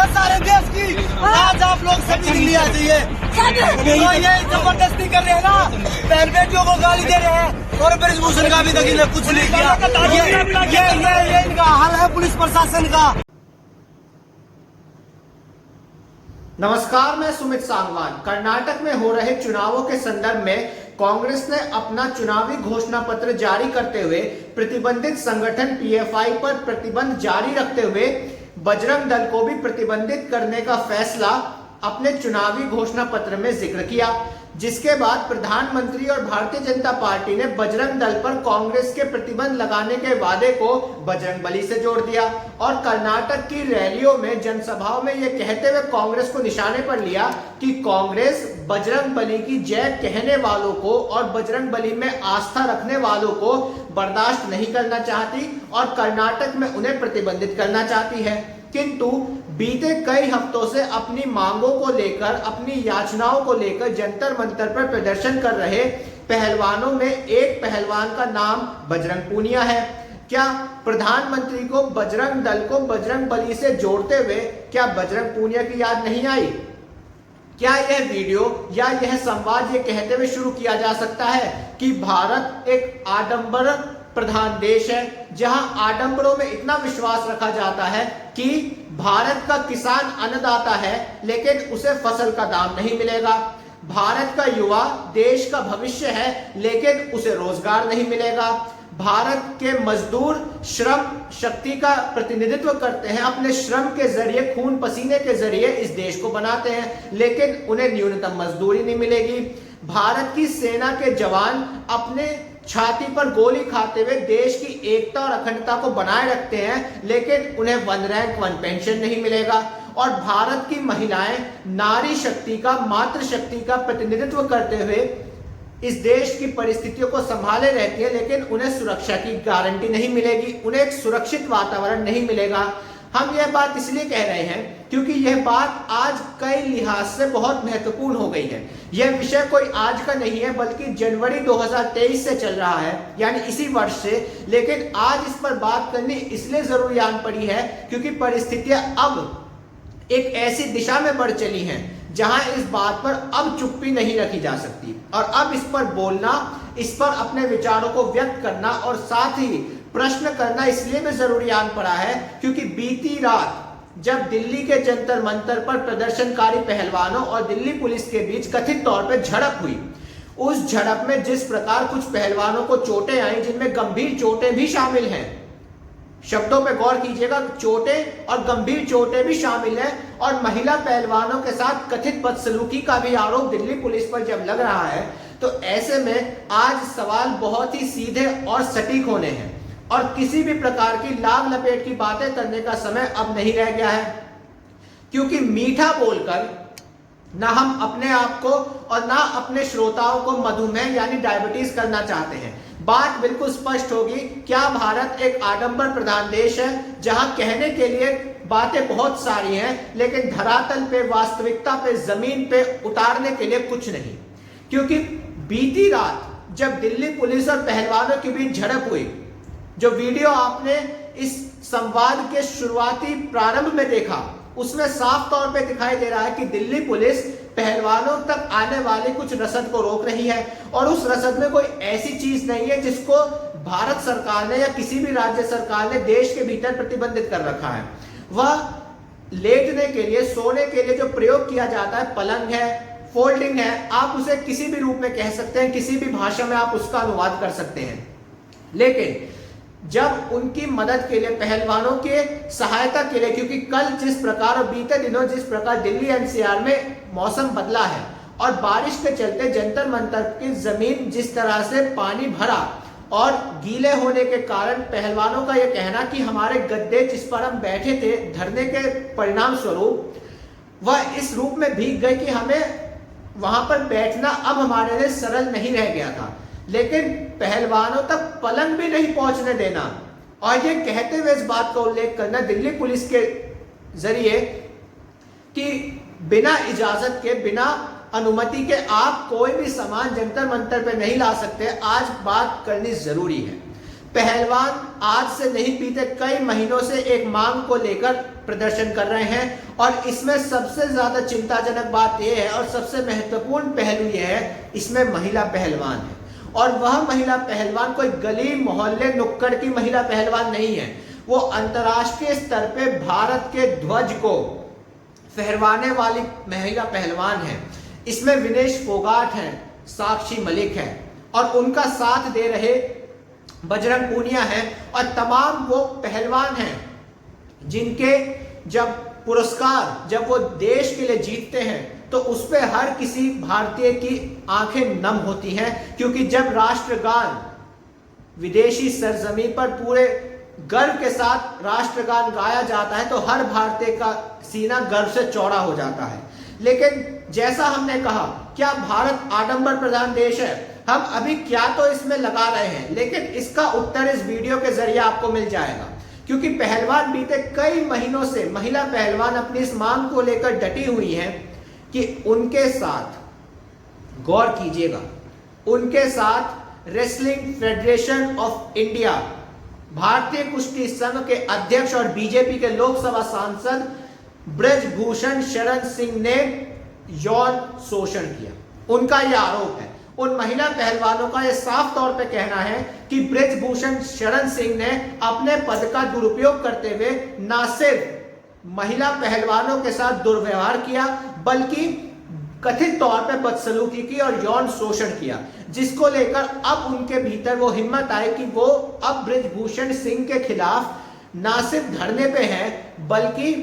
है सारे देश की। आज आप लोग सभी दिल्ली आ जाइए। तो ये जबरदस्ती कर रहे हैं ना, बहन बेटियों को गाली दे रहे हैं और ब्रिजभूषण का भी देखिए कुछ नहीं किया। ये इनका हाल है पुलिस प्रशासन का। नमस्कार, मैं सुमित सांगवान। कर्नाटक में हो रहे चुनावों के संदर्भ में कांग्रेस ने अपना चुनावी घोषणा पत्र जारी करते हुए प्रतिबंधित संगठन पीएफआई पर प्रतिबंध जारी रखते हुए बजरंग दल को भी प्रतिबंधित करने का फैसला अपने चुनावी घोषणा पत्र में जिक्र किया, जिसके बाद प्रधानमंत्री और भारतीय जनता पार्टी ने बजरंग दल पर कांग्रेस के प्रतिबंध लगाने के वादे को बजरंगबली से जोड़ दिया और कर्नाटक की रैलियों में, जनसभाओं में यह कहते हुए कांग्रेस को निशाने पर लिया कि कांग्रेस बजरंगबली की जय कहने वालों को और बजरंगबली में आस्था रखने वालों को बर्दाश्त नहीं करना चाहती और कर्नाटक में उन्हें प्रतिबंधित करना चाहती है। किंतु बीते कई हफ्तों से अपनी मांगों को लेकर, अपनी याचनाओं को लेकर जंतर मंतर पर प्रदर्शन कर रहे पहलवानों में एक पहलवान का नाम बजरंग पूनिया है। क्या प्रधानमंत्री को बजरंग दल को बजरंगबली से जोड़ते हुए क्या बजरंग पूनिया की याद नहीं आई? क्या यह वीडियो या यह संवाद ये कहते हुए शुरू किया जा सकता है कि भारत एक आडंबर प्रधान देश है, जहां आडंबरों में इतना विश्वास रखा जाता है कि भारत का किसान अन्नदाता है लेकिन उसे फसल का दाम नहीं मिलेगा, भारत का युवा देश का भविष्य है लेकिन उसे रोजगार नहीं मिलेगा, भारत के मजदूर श्रम शक्ति का प्रतिनिधित्व करते हैं, अपने श्रम के जरिए, खून पसीने के जरिए इस देश को बनाते हैं लेकिन उन्हें न्यूनतम मजदूरी नहीं मिलेगी, भारत की सेना के जवान अपने छाती पर गोली खाते हुए देश की एकता और अखंडता को बनाए रखते हैं लेकिन उन्हें वन रैंक वन पेंशन नहीं मिलेगा, और भारत की महिलाएं नारी शक्ति का, मातृशक्ति का प्रतिनिधित्व करते हुए इस देश की परिस्थितियों को संभाले रहती है लेकिन उन्हें सुरक्षा की गारंटी नहीं मिलेगी, उन्हें एक सुरक्षित वातावरण नहीं मिलेगा। हम यह बात इसलिए कह रहे हैं क्योंकि यह बात आज कई लिहाज से बहुत महत्वपूर्ण हो गई है। यह विषय कोई आज का नहीं है बल्कि जनवरी 2023 से चल रहा है, यानी इसी वर्ष से। लेकिन आज इस पर बात करनी इसलिए जरूरी आन पड़ी है क्योंकि परिस्थितियां अब एक ऐसी दिशा में बढ़ चली हैं जहां इस बात पर अब चुप्पी नहीं रखी जा सकती और अब इस पर बोलना, इस पर अपने विचारों को व्यक्त करना और साथ ही प्रश्न करना इसलिए भी जरूरी आन पड़ा है क्योंकि बीती रात जब दिल्ली के जंतर मंतर पर प्रदर्शनकारी पहलवानों और दिल्ली पुलिस के बीच कथित तौर पर झड़प हुई, उस झड़प में जिस प्रकार कुछ पहलवानों को चोटें आई, जिनमें गंभीर चोटें भी शामिल हैं, शब्दों पे गौर कीजिएगा, चोटें और गंभीर चोटें भी शामिल हैं, और महिला पहलवानों के साथ कथित बदसलूकी का भी आरोप दिल्ली पुलिस पर जब लग रहा है तो ऐसे में आज सवाल बहुत ही सीधे और सटीक होने हैं और किसी भी प्रकार की लाग लपेट की बातें करने का समय अब नहीं रह गया है, क्योंकि मीठा बोलकर ना हम अपने आप को और ना अपने श्रोताओं को मधुमेह यानी डायबिटीज करना चाहते हैं। बात बिल्कुल स्पष्ट होगी, क्या भारत एक आडंबर प्रधान देश है जहां कहने के लिए बातें बहुत सारी हैं लेकिन धरातल पे, वास्तविकता पे, जमीन पे उतारने के लिए कुछ नहीं। क्योंकि बीती रात जब दिल्ली पुलिस और पहलवानों के बीच झड़प हुई, जो वीडियो आपने इस संवाद के शुरुआती प्रारंभ में देखा, उसमें साफ तौर पे दिखाई दे रहा है कि दिल्ली पुलिस पहलवानों तक आने वाली कुछ रसद को रोक रही है और उस रसद में कोई ऐसी चीज नहीं है जिसको भारत सरकार ने या किसी भी राज्य सरकार ने देश के भीतर प्रतिबंधित कर रखा है। वह लेटने के लिए, सोने के लिए जो प्रयोग किया जाता है, पलंग है, फोल्डिंग है, आप उसे किसी भी रूप में कह सकते हैं, किसी भी भाषा में आप उसका अनुवाद कर सकते हैं। लेकिन जब उनकी मदद के लिए, पहलवानों के सहायता के लिए, क्योंकि कल जिस प्रकार और बीते दिनों जिस प्रकार दिल्ली एनसीआर में मौसम बदला है और बारिश के चलते जंतर मंतर की जमीन जिस तरह से पानी भरा और गीले होने के कारण पहलवानों का यह कहना कि हमारे गद्दे जिस पर हम बैठे थे धरने के परिणाम स्वरूप वह इस रूप में भीग गए कि हमें वहां पर बैठना अब हमारे लिए सरल नहीं रह गया था। लेकिन पहलवानों तक पलंग भी नहीं पहुंचने देना और ये कहते हुए इस बात का उल्लेख करना दिल्ली पुलिस के जरिए कि बिना इजाजत के, बिना अनुमति के आप कोई भी सामान जंतर मंतर पे नहीं ला सकते, आज बात करनी जरूरी है। पहलवान आज से नहीं बीते कई महीनों से एक मांग को लेकर प्रदर्शन कर रहे हैं और इसमें सबसे ज्यादा चिंताजनक बात यह है और सबसे महत्वपूर्ण पहलू यह है, इसमें महिला पहलवान है और वह महिला पहलवान कोई गली मोहल्ले नुक्कड़ की महिला पहलवान नहीं है, वो अंतर्राष्ट्रीय स्तर पे भारत के ध्वज को फहरवाने वाली महिला पहलवान है। इसमें विनेश फोगाट है, साक्षी मलिक है और उनका साथ दे रहे बजरंग पूनिया है और तमाम वो पहलवान हैं जिनके जब पुरस्कार जब वो देश के लिए जीतते हैं तो उस पे हर किसी भारतीय की आंखें नम होती हैं, क्योंकि जब राष्ट्रगान विदेशी सरजमी पर पूरे गर्व के साथ राष्ट्रगान गाया जाता है तो हर भारतीय का सीना गर्व से चौड़ा हो जाता है। लेकिन जैसा हमने कहा, क्या भारत आडंबर प्रधान देश है? हम अभी क्या तो इसमें लगा रहे हैं, लेकिन इसका उत्तर इस वीडियो के जरिए आपको मिल जाएगा, क्योंकि पहलवान बीते कई महीनों से महिला पहलवान अपनी इस मांग को लेकर डटी हुई हैं कि उनके साथ गौर कीजिएगा, उनके साथ रेसलिंग फेडरेशन ऑफ इंडिया, भारतीय कुश्ती संघ के अध्यक्ष और बीजेपी के लोकसभा सांसद ब्रजभूषण शरण सिंह ने यौन शोषण किया। उनका यह आरोप है। उन महिला पहलवानों का यह साफ तौर पे कहना है कि ब्रजभूषण शरण सिंह ने अपने पद का दुरुपयोग करते हुए न सिर्फ महिला पहलवानों के साथ दुर्व्यवहार किया बल्कि कथित तौर पे बदसलूकी की और यौन शोषण किया, जिसको लेकर अब उनके भीतर वो हिम्मत आई कि वो अब ब्रजभूषण सिंह के खिलाफ न सिर्फ धरने पे हैं बल्कि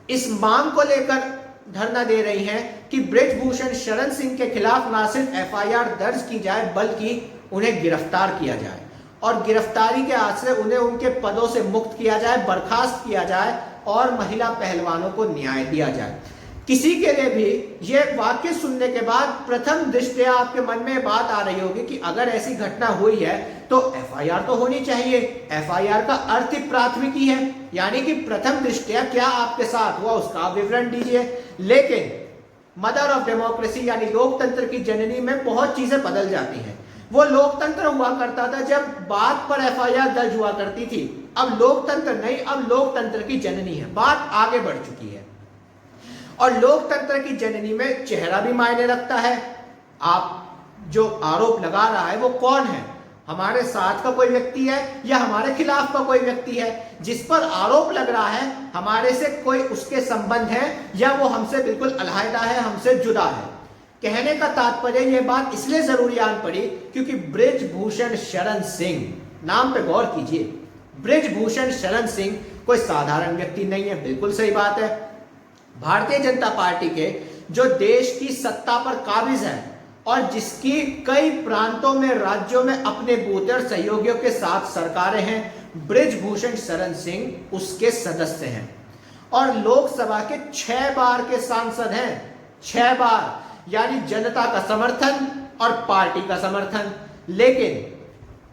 इस मांग को लेकर धरना दे रही हैं कि ब्रजभूषण शरण सिंह के खिलाफ न सिर्फ एफआईआर दर्ज की जाए बल्कि उन्हें गिरफ्तार किया जाए और गिरफ्तारी के आश्रय उन्हें उनके पदों से मुक्त किया जाए, बर्खास्त किया जाए और महिला पहलवानों को न्याय दिया जाए। किसी के लिए भी यह वाक्य सुनने के बाद प्रथम दृष्टया आपके मन में बात आ रही होगी कि अगर ऐसी घटना हुई है तो एफआईआर तो होनी चाहिए। एफआईआर का अर्थ ही प्राथमिकी है, यानी कि प्रथम दृष्टया क्या आपके साथ हुआ उसका विवरण दीजिए। लेकिन मदर ऑफ डेमोक्रेसी यानी लोकतंत्र की जननी में बहुत चीजें बदल जाती हैं। वो लोकतंत्र हुआ करता था जब बात पर एफआईआर दर्ज हुआ करती थी, अब लोकतंत्र नहीं, अब लोकतंत्र की जननी है। बात आगे बढ़ चुकी है और लोकतंत्र की जननी में चेहरा भी मायने रखता है। आप जो आरोप लगा रहा है वो कौन है, हमारे साथ का कोई व्यक्ति है या हमारे खिलाफ का कोई व्यक्ति है? जिस पर आरोप लग रहा है हमारे से कोई उसके संबंध है या वो हमसे बिल्कुल अलहदा है, हमसे जुदा है? कहने का तात्पर्य यह बात इसलिए जरूरी आन पड़ी क्योंकि ब्रजभूषण शरण सिंह, नाम पे गौर कीजिए, ब्रजभूषण शरण सिंह कोई साधारण व्यक्ति नहीं है। बिल्कुल सही बात है। भारतीय जनता पार्टी के जो देश की सत्ता पर काबिज है और जिसकी कई प्रांतों में राज्यों में अपने बूते और सहयोगियों के साथ सरकारें हैं, ब्रजभूषण शरण सिंह उसके सदस्य हैं और लोकसभा के 6 बार के सांसद हैं। 6 बार यानी जनता का समर्थन और पार्टी का समर्थन। लेकिन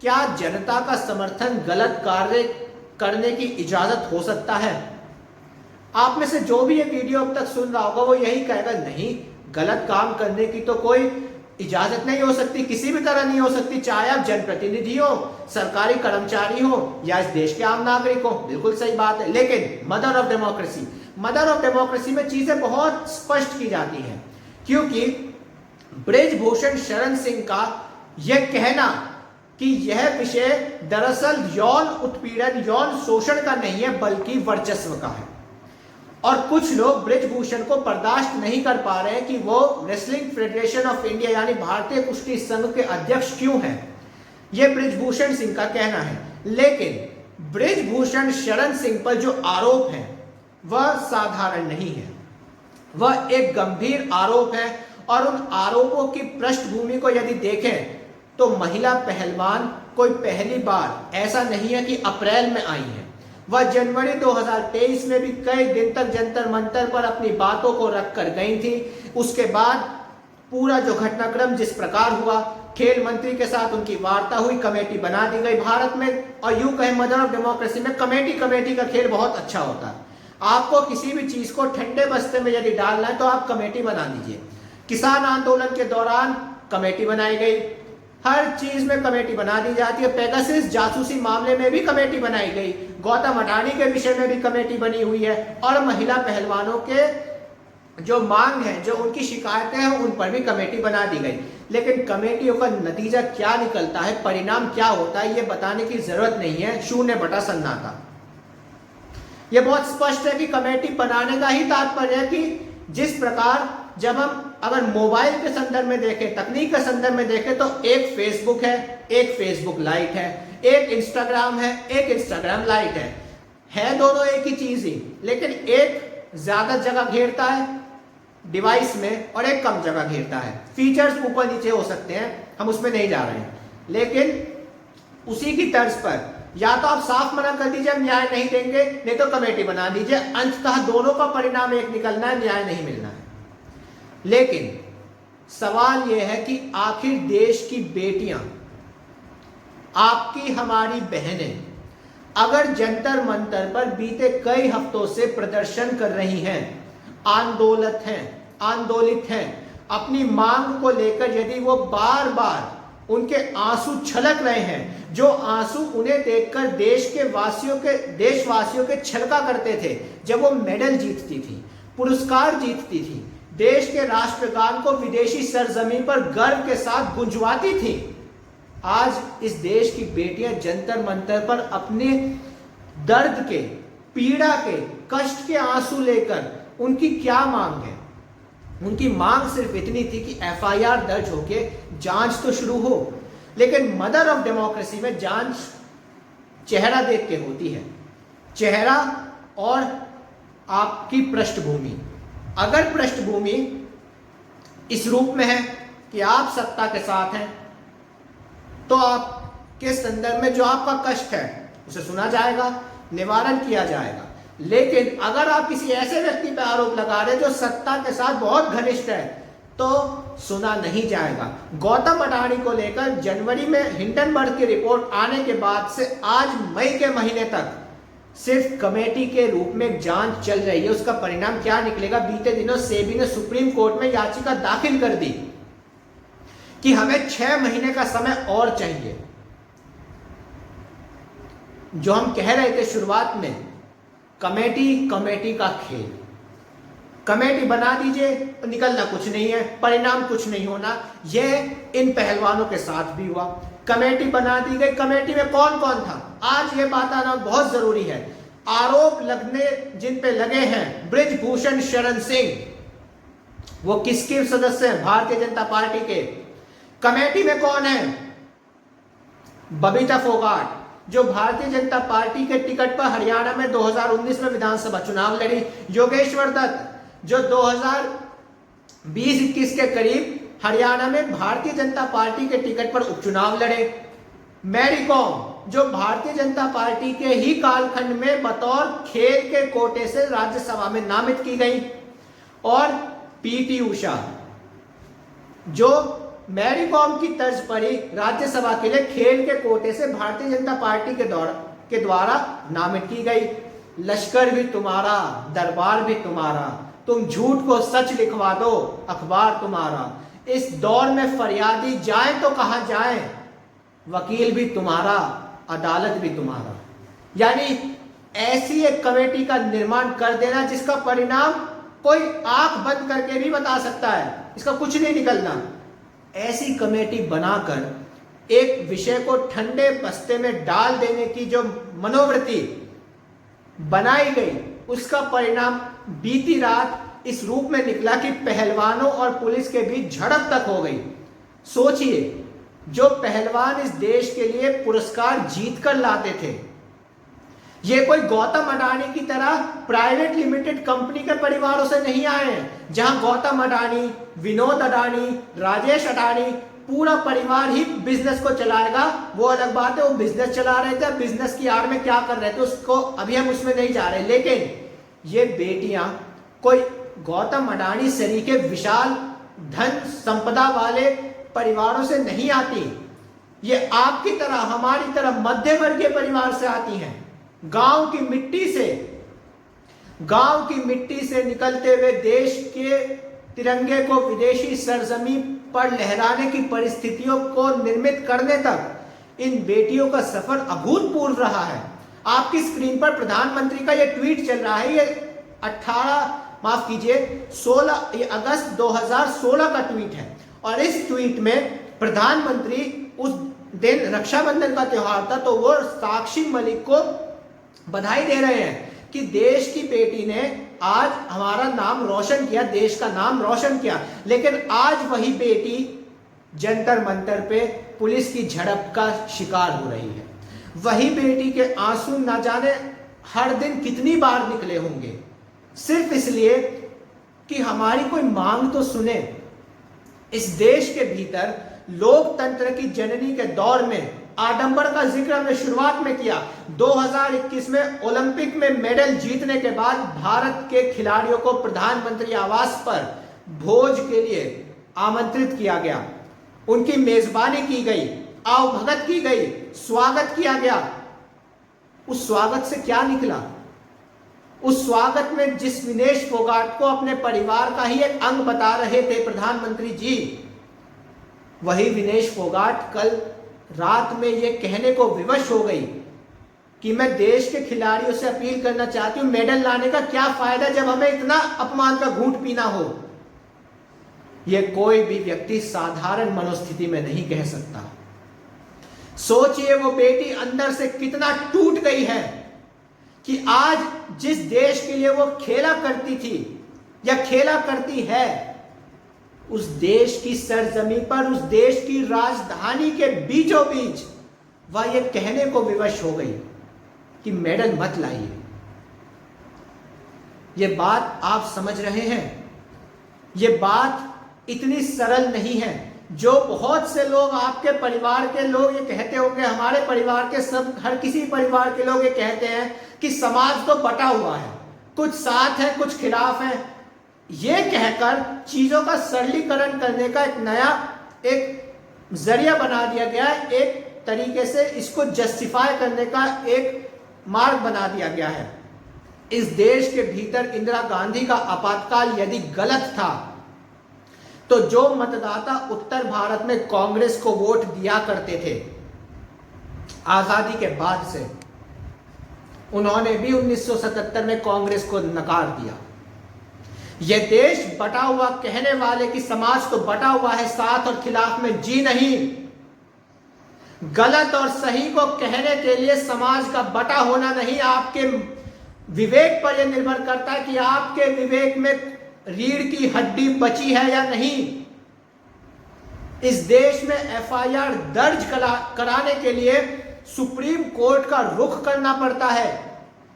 क्या जनता का समर्थन गलत कार्य करने की इजाजत हो सकता है? आप में से जो भी ये वीडियो अब तक सुन रहा होगा वो यही कहेगा, नहीं, गलत काम करने की तो कोई इजाजत नहीं हो सकती, किसी भी तरह नहीं हो सकती, चाहे आप जनप्रतिनिधि हो, सरकारी कर्मचारी हो या इस देश के आम नागरिक हो। बिल्कुल सही बात है। लेकिन मदर ऑफ डेमोक्रेसी में चीजें बहुत स्पष्ट की जाती हैं, क्योंकि ब्रजभूषण शरण सिंह का यह कहना कि यह विषय दरअसल यौन उत्पीड़न, यौन शोषण का नहीं है बल्कि वर्चस्व का है। और कुछ लोग ब्रजभूषण को बर्दाश्त नहीं कर पा रहे हैं कि वो रेसलिंग फेडरेशन ऑफ इंडिया यानी भारतीय कुश्ती संघ के अध्यक्ष क्यों हैं। यह ब्रजभूषण सिंह का कहना है। लेकिन ब्रजभूषण शरण सिंह पर जो आरोप है वह साधारण नहीं है, वह एक गंभीर आरोप है और उन आरोपों की पृष्ठभूमि को यदि देखें तो महिला पहलवान कोई पहली बार ऐसा नहीं है कि अप्रैल में आई है। वह जनवरी 2023 में भी कई दिन तक जंतर मंतर पर अपनी बातों को रखकर गई थी। उसके बाद पूरा जो घटनाक्रम जिस प्रकार हुआ, खेल मंत्री के साथ उनकी वार्ता हुई, कमेटी बना दी गई भारत में। और यूं कहें मदर ऑफ डेमोक्रेसी में कमेटी का खेल बहुत अच्छा होता है। आपको किसी भी चीज को ठंडे बस्ते में यदि डालना है तो आप कमेटी बना दीजिए। किसान आंदोलन के दौरान कमेटी बनाई गई, हर चीज में कमेटी बना दी जाती है। पेगासस जासूसी मामले में भी कमेटी बनाई गई, गौतम अडानी के विषय में भी कमेटी बनी हुई है, और महिला पहलवानों के जो मांग है, जो उनकी शिकायतें हैं, उन पर भी कमेटी बना दी गई। लेकिन कमेटियों का नतीजा क्या निकलता है, परिणाम क्या होता है, ये बताने की जरूरत नहीं है। 0 सन्नाटा। यह बहुत स्पष्ट है कि कमेटी बनाने का ही तात्पर्य है कि जिस प्रकार जब हम अगर मोबाइल के संदर्भ में देखें, तकनीक के संदर्भ में देखें, तो एक फेसबुक है, एक फेसबुक लाइट है, एक इंस्टाग्राम है, एक इंस्टाग्राम लाइट है दोनों एक ही चीज ही, लेकिन एक ज्यादा जगह घेरता है डिवाइस में और एक कम जगह घेरता है। फीचर्स ऊपर नीचे हो सकते हैं, हम उसमें नहीं जा रहे हैं, लेकिन उसी की तर्ज पर या तो आप साफ मना कर दीजिए हम न्याय नहीं देंगे, नहीं तो कमेटी बना दीजिए, अंततः दोनों का परिणाम एक निकलना है, न्याय नहीं मिलना है। लेकिन सवाल यह है कि आखिर देश की बेटियां, आपकी हमारी बहनें, अगर जंतर मंतर पर बीते कई हफ्तों से प्रदर्शन कर रही हैं, आंदोलित हैं, अपनी मांग को लेकर, यदि वो बार बार उनके आंसू छलक रहे हैं, जो आंसू उन्हें देखकर देशवासियों के छलका करते थे जब वो मेडल जीतती थी, पुरस्कार जीतती थी, देश के राष्ट्रगान को विदेशी सरजमीन पर गर्व के साथ गुंजवाती थी। आज इस देश की बेटियां जंतर मंतर पर अपने दर्द के, पीड़ा के, कष्ट के आंसू लेकर, उनकी क्या मांग है? उनकी मांग सिर्फ इतनी थी कि एफआईआर दर्ज होके जांच तो शुरू हो। लेकिन मदर ऑफ डेमोक्रेसी में जांच चेहरा देख के होती है, चेहरा और आपकी पृष्ठभूमि। अगर पृष्ठभूमि इस रूप में है कि आप सत्ता के साथ हैं, तो आपके संदर्भ में जो आपका कष्ट है उसे सुना जाएगा, निवारण किया जाएगा। लेकिन अगर आप किसी ऐसे व्यक्ति पर आरोप लगा रहे जो सत्ता के साथ बहुत घनिष्ठ है, तो सुना नहीं जाएगा। गौतम अडानी को लेकर जनवरी में हिंडनबर्ग की रिपोर्ट आने के बाद से आज मई के महीने तक सिर्फ कमेटी के रूप में जांच चल रही है। उसका परिणाम क्या निकलेगा? बीते दिनों सेबी ने सुप्रीम कोर्ट में याचिका दाखिल कर दी कि हमें 6 महीने का समय और चाहिए। जो हम कह रहे थे शुरुआत में, कमेटी का खेल, कमेटी बना दीजिए, निकलना कुछ नहीं है, परिणाम कुछ नहीं होना। यह इन पहलवानों के साथ भी हुआ। कमेटी बना दी गई, कमेटी में कौन कौन था आज ये बात आना बहुत जरूरी है। आरोप लगने जिन पे लगे हैं, बृजभूषण शरण सिंह, वो किसके सदस्य हैं? भारतीय जनता पार्टी के। कमेटी में कौन है? बबीता फोगाट, जो भारतीय जनता पार्टी के टिकट पर हरियाणा में 2019 में विधानसभा चुनाव लड़ी। योगेश्वर दत्त, जो 2020-21 के करीब हरियाणा में भारतीय जनता पार्टी के टिकट पर उपचुनाव लड़े। मैरी कॉम, जो भारतीय जनता पार्टी के ही कालखंड में बतौर खेल के कोटे से राज्यसभा में नामित की गई। और पीटी उषा, जो मैरी कॉम की तर्ज पर ही राज्यसभा के लिए खेल के कोटे से भारतीय जनता पार्टी के द्वारा नामित की गई। लश्कर भी तुम्हारा, दरबार भी तुम्हारा, तुम झूठ को सच लिखवा दो, अखबार तुम्हारा। इस दौर में फरियादी जाए तो कहां जाए, वकील भी तुम्हारा, अदालत भी तुम्हारा। यानी ऐसी एक कमेटी का निर्माण कर देना जिसका परिणाम कोई आंख बंद करके भी बता सकता है, इसका कुछ नहीं निकलना। ऐसी कमेटी बनाकर एक विषय को ठंडे बस्ते में डाल देने की जो मनोवृत्ति बनाई गई, उसका परिणाम बीती रात इस रूप में निकला कि पहलवानों और पुलिस के बीच झड़प तक हो गई। सोचिए, जो पहलवान इस देश के लिए पुरस्कार जीत कर लाते थे, ये कोई गौतम अडानी की तरह प्राइवेट लिमिटेड कंपनी के परिवारों से नहीं आए हैं, जहां गौतम अडानी, विनोद अडानी, राजेश अडानी पूरा परिवार ही बिजनेस को चलाएगा। वो अलग बात है, वो बिजनेस चला रहे थे, बिजनेस की आड़ में क्या कर रहे थे उसको अभी हम उसमें नहीं जा रहे। लेकिन ये बेटियां कोई गौतम अडानी सरीखे विशाल धन संपदा वाले परिवारों से नहीं आती, ये आपकी तरह, हमारी तरह मध्य वर्गीय परिवार से आती हैं। गांव की मिट्टी से निकलते हुए देश के तिरंगे को विदेशी सरजमी पर लहराने की परिस्थितियों को निर्मित करने तक इन बेटियों का सफर अभूतपूर्व रहा है। आपकी स्क्रीन पर प्रधानमंत्री का यह ट्वीट चल रहा है। ये 16 अगस्त 2016 का ट्वीट है और इस ट्वीट में प्रधानमंत्री उस दिन रक्षाबंधन का त्योहार था, तो वो साक्षी मलिक को बधाई दे रहे हैं कि देश की बेटी ने आज हमारा नाम रोशन किया, देश का नाम रोशन किया। लेकिन आज वही बेटी जंतर मंतर पे पुलिस की झड़प का शिकार हो रही है। वही बेटी के आंसू न जाने हर दिन कितनी बार निकले होंगे, सिर्फ इसलिए कि हमारी कोई मांग तो सुने। इस देश के भीतर लोकतंत्र की जननी के दौर में आडंबर का जिक्र हमने शुरुआत में किया। 2021 में ओलंपिक में मेडल जीतने के बाद भारत के खिलाड़ियों को प्रधानमंत्री आवास पर भोज के लिए आमंत्रित किया गया, उनकी मेजबानी की गई, आवभगत की गई, स्वागत किया गया। उस स्वागत से क्या निकला? उस स्वागत में जिस विनेश फोगाट को अपने परिवार का ही एक अंग बता रहे थे प्रधानमंत्री जी, वही विनेश फोगाट कल रात में यह कहने को विवश हो गई कि मैं देश के खिलाड़ियों से अपील करना चाहती हूं, मेडल लाने का क्या फायदा जब हमें इतना अपमान का घूंट पीना हो। यह कोई भी व्यक्ति साधारण मनोस्थिति में नहीं कह सकता। सोचिए वो बेटी अंदर से कितना टूट गई है कि आज जिस देश के लिए वो खेला करती थी या खेला करती है, उस देश की सरजमी पर, उस देश की राजधानी के बीचों बीच वह ये कहने को विवश हो गई कि मेडल मत लाइए। ये बात आप समझ रहे हैं? ये बात इतनी सरल नहीं है। जो बहुत से लोग, आपके परिवार के लोग ये कहते होंगे, हमारे परिवार के सब, हर किसी परिवार के लोग ये कहते हैं कि समाज तो बटा हुआ है, कुछ साथ है कुछ खिलाफ है। ये कहकर चीजों का सरलीकरण करने का एक नया एक जरिया बना दिया गया है, एक तरीके से इसको जस्टिफाई करने का एक मार्ग बना दिया गया है। इस देश के भीतर इंदिरा गांधी का आपातकाल यदि गलत था, तो जो मतदाता उत्तर भारत में कांग्रेस को वोट दिया करते थे आजादी के बाद से, उन्होंने भी 1977 में कांग्रेस को नकार दिया। यह देश बटा हुआ कहने वाले की समाज तो बटा हुआ है, साथ और खिलाफ में जी नहीं। गलत और सही को कहने के लिए समाज का बटा होना नहीं, आपके विवेक पर यह निर्भर करता है कि आपके विवेक में रीढ़ की हड्डी बची है या नहीं। इस देश में एफआईआर दर्ज कराने के लिए सुप्रीम कोर्ट का रुख करना पड़ता है।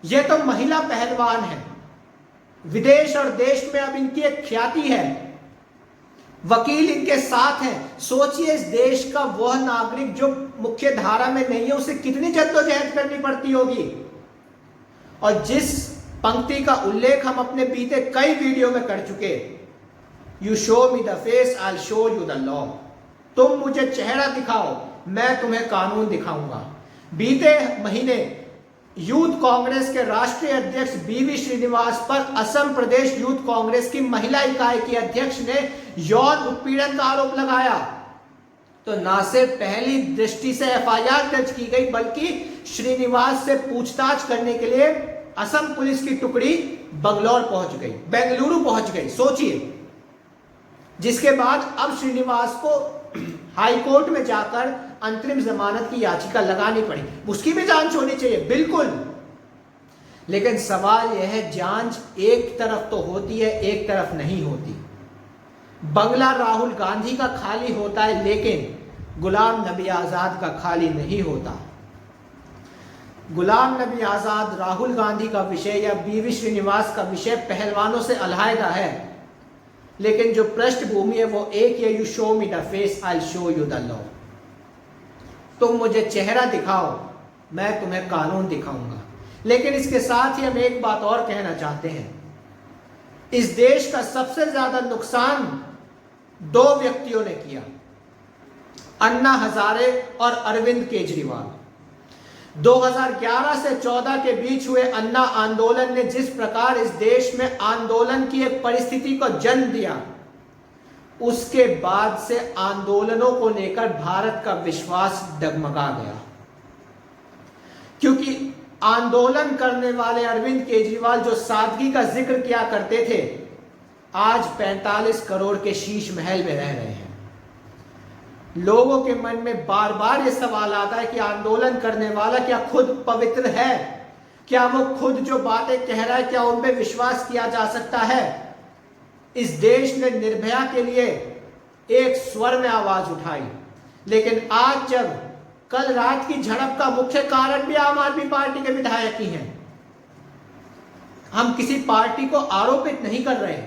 यह तो महिला पहलवान है, विदेश और देश में अब इनकी एक ख्याति है, वकील इनके साथ हैं। सोचिए इस देश का वह नागरिक जो मुख्य धारा में नहीं है, उसे कितनी जद्दोजहद करनी पड़ती होगी। और जिस पंक्ति का उल्लेख हम अपने बीते कई वीडियो में कर चुके, you show me the face I show you the law. तुम मुझे चेहरा दिखाओ, मैं तुम्हें कानून दिखाऊंगा। बीते महीने यूथ कांग्रेस के राष्ट्रीय अध्यक्ष बीवी श्रीनिवास पर असम प्रदेश यूथ कांग्रेस की महिला इकाई की अध्यक्ष ने यौन उत्पीड़न का आरोप लगाया, तो न सिर्फ पहली दृष्टि से एफआईआर दर्ज की गई, बल्कि श्रीनिवास से पूछताछ करने के लिए असम पुलिस की टुकड़ी बेंगलुरु पहुंच गई। सोचिए, जिसके बाद अब श्रीनिवास को हाई कोर्ट में जाकर अंतरिम जमानत की याचिका लगानी पड़ी। उसकी भी जांच होनी चाहिए, बिल्कुल, लेकिन सवाल यह है, जांच एक तरफ तो होती है, एक तरफ नहीं होती। बंगला राहुल गांधी का खाली होता है, लेकिन गुलाम नबी आजाद का खाली नहीं होता। गुलाम नबी आजाद, राहुल गांधी का विषय या बीवी श्रीनिवास का विषय पहलवानों से अलहदा है, लेकिन जो पृष्ठभूमि है वो एक है, you show me the face I show you the law. तुम मुझे चेहरा दिखाओ, मैं तुम्हें कानून दिखाऊंगा। लेकिन इसके साथ ही हम एक बात और कहना चाहते हैं, इस देश का सबसे ज्यादा नुकसान दो व्यक्तियों ने किया, अन्ना हजारे और अरविंद केजरीवाल। 2011 से 14 के बीच हुए अन्ना आंदोलन ने जिस प्रकार इस देश में आंदोलन की एक परिस्थिति को जन्म दिया, उसके बाद से आंदोलनों को लेकर भारत का विश्वास डगमगा गया, क्योंकि आंदोलन करने वाले अरविंद केजरीवाल जो सादगी का जिक्र किया करते थे, आज 45 करोड़ के शीश महल में रह रहे हैं। लोगों के मन में बार बार यह सवाल आता है कि आंदोलन करने वाला क्या खुद पवित्र है? क्या वो खुद जो बातें कह रहा है, क्या उन पे विश्वास किया जा सकता है? इस देश ने निर्भया के लिए एक स्वर में आवाज उठाई, लेकिन आज जब कल रात की झड़प का मुख्य कारण भी आम आदमी पार्टी के विधायक ही हैं। हम किसी पार्टी को आरोपित नहीं कर रहे,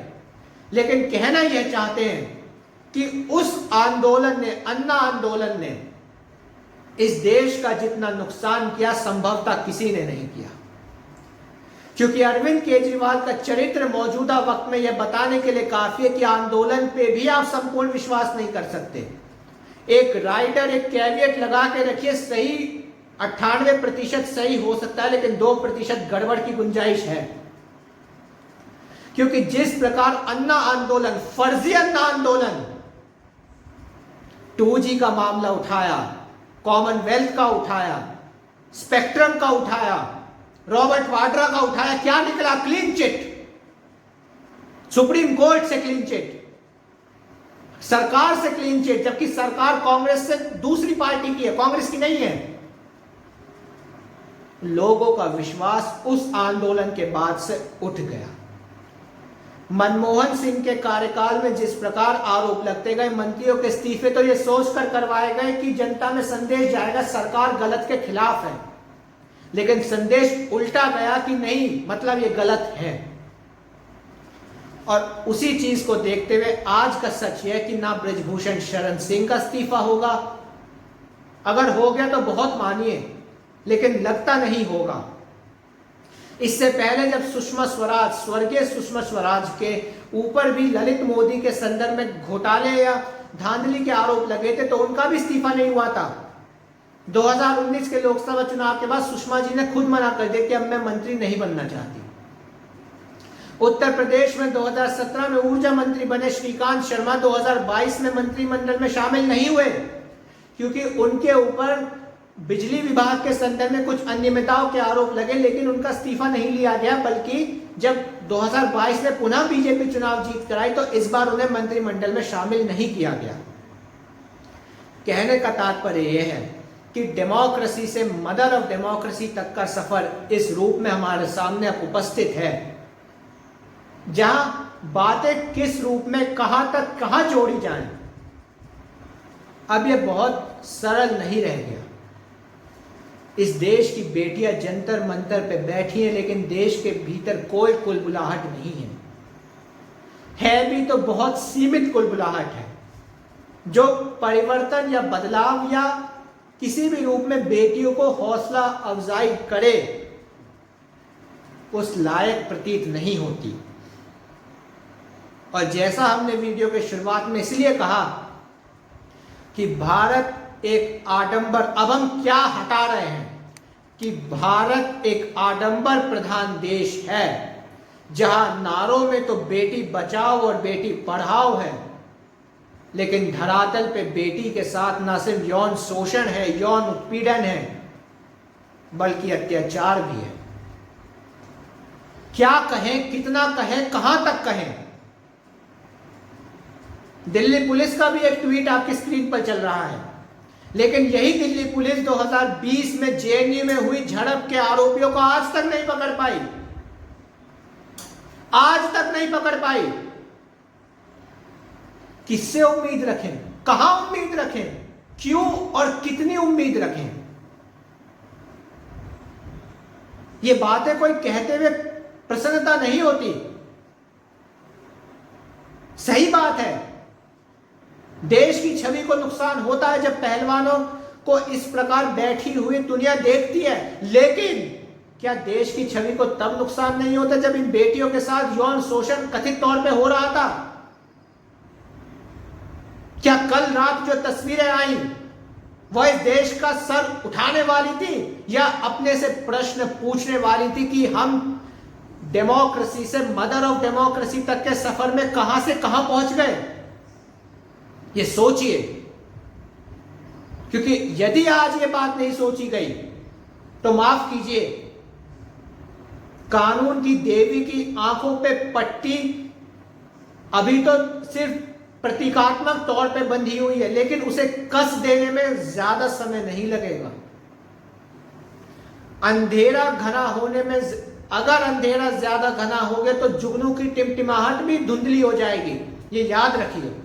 लेकिन कहना यह चाहते हैं कि उस आंदोलन ने, अन्ना आंदोलन ने इस देश का जितना नुकसान किया संभवतः किसी ने नहीं किया, क्योंकि अरविंद केजरीवाल का चरित्र मौजूदा वक्त में यह बताने के लिए काफी है कि आंदोलन पे भी आप संपूर्ण विश्वास नहीं कर सकते। एक राइडर, एक कैवियट लगा के रखिए, सही 98% सही हो सकता है, लेकिन 2% गड़बड़ की गुंजाइश है। क्योंकि जिस प्रकार अन्ना आंदोलन, फर्जी अन्ना आंदोलन, 2G का मामला उठाया, कॉमनवेल्थ का उठाया, स्पेक्ट्रम का उठाया, रॉबर्ट वाड्रा का उठाया, क्या निकला? क्लीन चिट, सुप्रीम कोर्ट से क्लीन चिट, सरकार से क्लीन चिट, जबकि सरकार कांग्रेस से दूसरी पार्टी की है, कांग्रेस की नहीं है। लोगों का विश्वास उस आंदोलन के बाद से उठ गया। मनमोहन सिंह के कार्यकाल में जिस प्रकार आरोप लगते गए, मंत्रियों के इस्तीफे तो यह सोचकर करवाए गए कि जनता में संदेश जाएगा सरकार गलत के खिलाफ है, लेकिन संदेश उल्टा गया कि नहीं, मतलब ये गलत है। और उसी चीज को देखते हुए आज का सच है कि ना बृजभूषण शरण सिंह का इस्तीफा होगा, अगर हो गया तो बहुत मानिए, लेकिन लगता नहीं होगा। इससे पहले जब सुषमा स्वराज, स्वर्गीय सुषमा स्वराज के ऊपर भी ललित मोदी के संदर्भ में घोटाले या धांधली के आरोप लगे थे, तो उनका भी इस्तीफा नहीं हुआ था। 2019 के लोकसभा चुनाव के बाद सुषमा जी ने खुद मना कर दिया कि अब मैं मंत्री नहीं बनना चाहती। उत्तर प्रदेश में 2017 में ऊर्जा मंत्री बने श्रीकांत शर्मा 2022 में मंत्रिमंडल में शामिल नहीं हुए, क्योंकि उनके ऊपर बिजली विभाग के संदर्भ में कुछ अनियमितताओं के आरोप लगे, लेकिन उनका इस्तीफा नहीं लिया गया, बल्कि जब 2022 में पुनः बीजेपी चुनाव जीत कर आई तो इस बार उन्हें मंत्रिमंडल में शामिल नहीं किया गया। कहने का तात्पर्य यह है कि डेमोक्रेसी से मदर ऑफ डेमोक्रेसी तक का सफर इस रूप में हमारे सामने अब उपस्थित है, जहां बातें किस रूप में कहां तक कहां जोड़ी जाएं, अब यह बहुत सरल नहीं रह गया। इस देश की बेटियां जंतर मंतर पे बैठी हैं, लेकिन देश के भीतर कोई कुलबुलाहट नहीं है भी तो बहुत सीमित कुलबुलाहट है, जो परिवर्तन या बदलाव या किसी भी रूप में बेटियों को हौसला अफजाई करे उस लायक प्रतीत नहीं होती। और जैसा हमने वीडियो के शुरुआत में इसलिए कहा कि भारत एक आडंबर, अब हम क्या हटा रहे हैं कि भारत एक आडंबर प्रधान देश है, जहां नारों में तो बेटी बचाओ और बेटी पढ़ाओ है, लेकिन धरातल पे बेटी के साथ न सिर्फ यौन शोषण है, यौन उत्पीड़न है, बल्कि अत्याचार भी है। क्या कहें, कितना कहें, कहां तक कहें? दिल्ली पुलिस का भी एक ट्वीट आपकी स्क्रीन पर चल रहा है, लेकिन यही दिल्ली पुलिस 2020 में जेएनयू में हुई झड़प के आरोपियों को आज तक नहीं पकड़ पाई, आज तक नहीं पकड़ पाई। किससे उम्मीद रखें, कहां उम्मीद रखें, क्यों और कितनी उम्मीद रखें? ये बातें कोई कहते हुए प्रसन्नता नहीं होती। सही बात है, देश की छवि को नुकसान होता है जब पहलवानों को इस प्रकार बैठी हुई दुनिया देखती है, लेकिन क्या देश की छवि को तब नुकसान नहीं होता जब इन बेटियों के साथ यौन शोषण कथित तौर पे हो रहा था? क्या कल रात जो तस्वीरें आई वह इस देश का सर उठाने वाली थी, या अपने से प्रश्न पूछने वाली थी कि हम डेमोक्रेसी से मदर ऑफ डेमोक्रेसी तक के सफर में कहां से कहां पहुंच गए? ये सोचिए, क्योंकि यदि आज ये बात नहीं सोची गई तो माफ कीजिए, कानून की देवी की आंखों पे पट्टी अभी तो सिर्फ प्रतीकात्मक तौर पे बंधी हुई है, लेकिन उसे कस देने में ज्यादा समय नहीं लगेगा। अंधेरा घना होने में, अगर अंधेरा ज्यादा घना हो गया तो जुगनू की टिमटिमाहट भी धुंधली हो जाएगी, ये याद रखिए।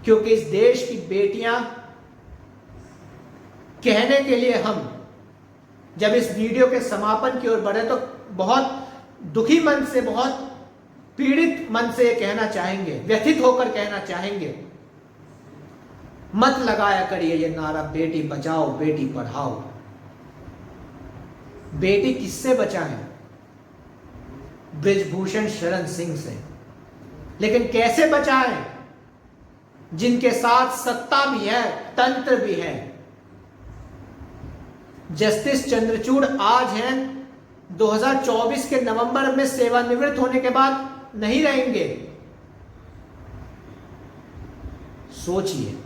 क्योंकि इस देश की बेटियां, कहने के लिए हम जब इस वीडियो के समापन की ओर बढ़े तो बहुत दुखी मन से, बहुत पीड़ित मन से कहना चाहेंगे, व्यथित होकर कहना चाहेंगे, मत लगाया करिए ये नारा बेटी बचाओ बेटी पढ़ाओ। बेटी किससे बचाएं? बृजभूषण शरण सिंह से। लेकिन कैसे बचाएं? जिनके साथ सत्ता भी है, तंत्र भी है। जस्टिस चंद्रचूड़ आज हैं, 2024 के नवंबर में सेवानिवृत्त होने के बाद नहीं रहेंगे। सोचिए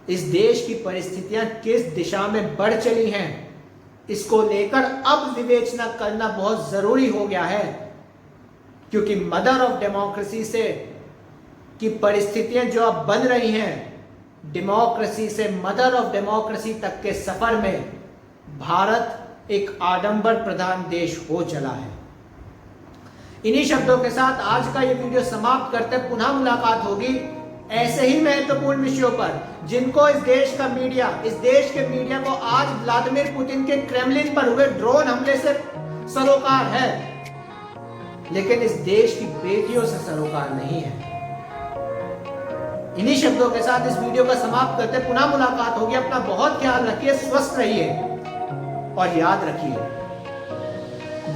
इस देश की परिस्थितियां किस दिशा में बढ़ चली हैं, इसको लेकर अब विवेचना करना बहुत जरूरी हो गया है। क्योंकि मदर ऑफ डेमोक्रेसी से की परिस्थितियां जो अब बन रही हैं, डेमोक्रेसी से मदर ऑफ डेमोक्रेसी तक के सफर में भारत एक आडंबर प्रधान देश हो चला है। इन्हीं शब्दों के साथ आज का ये वीडियो समाप्त करते, पुनः मुलाकात होगी ऐसे ही महत्वपूर्ण विषयों पर, जिनको इस देश के मीडिया को आज व्लादिमीर पुतिन के क्रेमलिन पर हुए ड्रोन हमले से सरोकार है, लेकिन इस देश की बेटियों से सरोकार नहीं है। इन्हीं शब्दों के साथ इस वीडियो का समाप्त करते, पुनः मुलाकात होगी। अपना बहुत ख्याल रखिए, स्वस्थ रहिए और याद रखिए,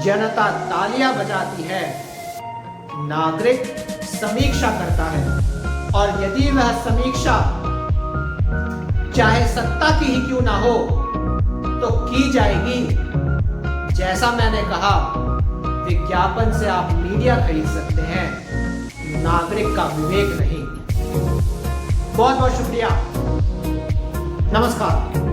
जनता तालियां बजाती है, नागरिक समीक्षा करता है, और यदि वह समीक्षा चाहे सत्ता की ही क्यों ना हो तो की जाएगी। जैसा मैंने कहा, विज्ञापन से आप मीडिया खरीद सकते हैं, नागरिक का विवेक नहीं। बहुत बहुत शुक्रिया, नमस्कार।